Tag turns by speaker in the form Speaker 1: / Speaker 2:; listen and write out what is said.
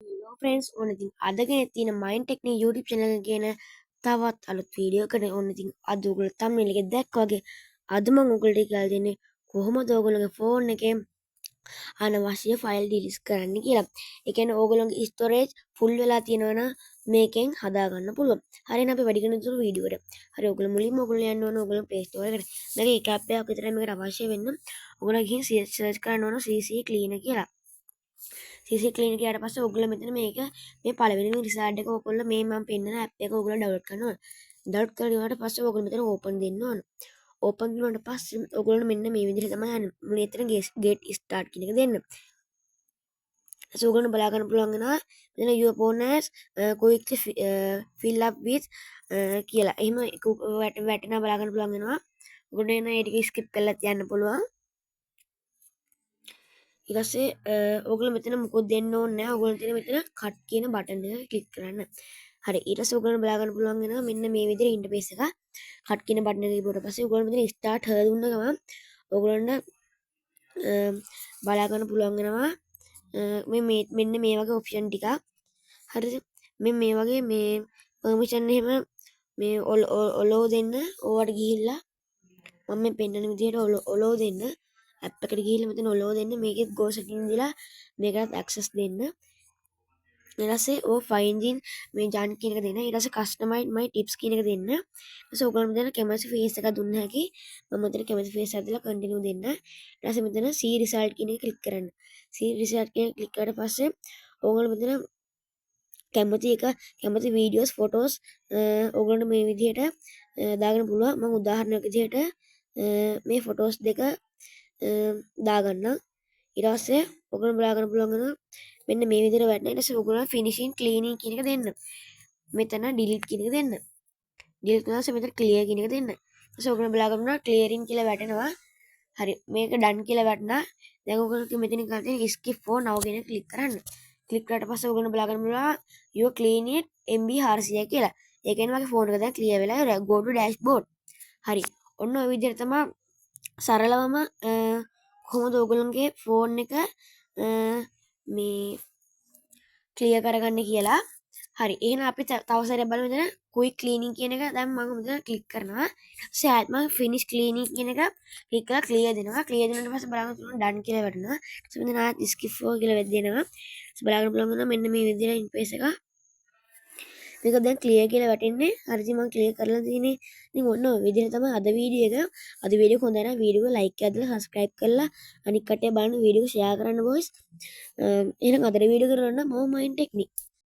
Speaker 1: Hello friends, ඔන්න ඉතින් අද ගෙන තියෙන Mind Technique YouTube channel එක ගැන තවත් අලුත් වීඩියෝ එකකට ඔන්න ඉතින් අද ඔයගොල්ලෝ thumbnail එකේ දැක්කා වගේ අද මම ඔයගොල්ලන්ට කියලා දෙන්නේ කොහොමද ඔයගොල්ලෝගේ ෆෝන් එකේ අනවශ්‍ය ෆයිල් ඩිලීට් කරන්න කියලා. ඒ කියන්නේ ඔයගොල්ලෝගේ storage full වෙලා තියෙනවා නම් මේකෙන් හදා ගන්න පුළුවන්. හරියන අපි වැඩි කරන තුරු වීඩියෝ එකට. හරි ඔයගොල්ලෝ මුලින්ම ඔයගොල්ලෝ යන්න ඕන ඔයගොල්ලෝ Play Store එකට. මේක එක app එකක් විතරයි මේකට අවශ්‍ය වෙන්නේ. ඔයගොල්ලෝ ගිහින් search කරන්න ඕන CC cleaner කියලා. CC clean ගියාට පස්සේ ඔයගොල්ලෝ මෙතන මේක මේ පළවෙනිම රිසල්ට් එක ඔයගොල්ලෝ මේ මම පෙන්නන app එක ඔයගොල්ලෝ download කරන්න ඕන. download කරලා පස්සේ ඔයගොල්ලෝ මෙතන open දෙන්න ඕන. open දුන්නාට පස්සේ ඔයගොල්ලෝ මෙන්න මේ විදිහට තමයි යන්නේ. මෙතන get start කියන එක දෙන්න. so ඔයගොල්ලෝ බලා ගන්න පුළුවන් වෙනවා මෙතන your phone has quickly fill up with කියලා. එහෙම වැටෙනවා බලා ගන්න පුළුවන් වෙනවා. ඔයගොල්ලෝ එන ඒ ටික skip කරලා තියන්න පුළුවන්. ඊට පස්සේ ඔයගොල්ලෝ මෙතන මොකොත් දෙන්න ඕනේ නැහැ. ඔයගොල්ලෝ තියෙන මෙතන cut කියන බටන් එක ක්ලික් කරන්න. හරි ඊට පස්සේ ඔයගොල්ලෝ බලා ගන්න පුළුවන් වෙනවා මෙන්න මේ විදිහට ඉන්ටර්ෆේස් එක. cut කියන බටන් එක ඉබුවට පස්සේ ඔයගොල්ලෝ මෙතන start her දුන්න ගමන් ඔයගොල්ලන්ට බලා ගන්න පුළුවන් වෙනවා මෙන්න මේ වගේ ඔප්ෂන් ටිකක්. හරිද? මේ වගේ මේ permission එහෙම මේ ඔලෝ දෙන්න ඕවට ගිහිල්ලා මම මේ පෙන්නන විදිහට ඔලෝ දෙන්න ඇප් එකට ගිහිල්ලා මෙතන ඔලෝ දෙන්න මේකෙත් go setting දීලා මේකටත් access දෙන්න. ඊට පස්සේ ඔය find in මේ junk කියන එක දෙන්න. ඊට පස්සේ customize my tips කියන එක දෙන්න. ඊට පස්සේ ඔයගොල්ලෝ මෙතන කැමති face එකක් දුන්න හැකි. මම මෙතන කැමති face එකක් දාලා continue දෙන්න. ඊට පස්සේ මෙතන see result කියන එක ක්ලික් කරන්න. see result කියන එක ක්ලික් කරලා පස්සේ ඔයගොල්ලෝ මෙතන කැමති වීඩියෝස් ෆොටෝස් ඔයගොල්ලන්ට මේ විදිහට දාගන්න පුළුවන්. මම උදාහරණයක් විදිහට මේ ෆොටෝස් දෙක දාගන්න. ඊට පස්සේ ඔයගොල්ලෝ බලා ගන්න පුළුවන් වෙනවා මෙන්න මේ විදිහට වැටෙන. ඊට පස්සේ ඔයගොල්ලෝ finishing cleaning කියන එක දෙන්න. මෙතන delete කියන එක දෙන්න. delete කරලා පස්සේ මෙතන clear කියන එක දෙන්න. ඊට පස්සේ ඔයගොල්ලෝ බලා ගන්නවා clearing කියලා වැටෙනවා. හරි මේක done කියලා වැටුණා. දැන් ඔයගොල්ලෝ මෙතනින් කරලා තියෙන skip for now කියන එක ක්ලික් කරන්න. ක්ලික් කරාට පස්සේ ඔයගොල්ලෝ බලා ගන්න පුළුවන් you clean it MB 400 කියලා. ඒ කියන්නේ මගේ ෆෝන් එක දැන් ක්ලියර් වෙලා ඉවරයි. go to dashboard. හරි. ඔන්න ඔය විදිහට තමයි සරලවම කොහොමද ඔයගොල්ලන්ගේ ෆෝන් එක මේ ක්ලියර් කරගන්නේ කියලා. හරි. එහෙනම් අපි තව සැරයක් බලමු මෙතන quick cleaning කියන එක දැන් මම මෙතන ක්ලික් කරනවා. ඊට පස්සේ මම finish cleaning කියන එක ක්ලික් කරලා clear දෙනවා. clear දුන්නාට පස්සේ බලන්න පුළුවන් done කියලා වැටෙනවා. ඊට පස්සේ මෙතන ආත් skip for කියලා වැදෙනවා. ඊට බලන්න පුළුවන් මෙන්න මේ විදිහට ඉන්ටර්ෆේස් එක මේක දැන් ක්ලියර් කියලා වැටෙන්නේ. හරිද මම ක්ලියර් කරලා තියෙන්නේ. ඉතින් ඔන්න ඔය විදිහට තමයි අද වීඩියෝ එක. අද වීඩියෝ එක හොඳයි නම් වීඩියෝ එක ලයික් එකක් දාලා subscribe කරලා අනිත් කට්ටිය බලන්න වීඩියෝ එක share කරන්න boys. එහෙනම් අද වීඩියෝ කරන්න මම Mind Technique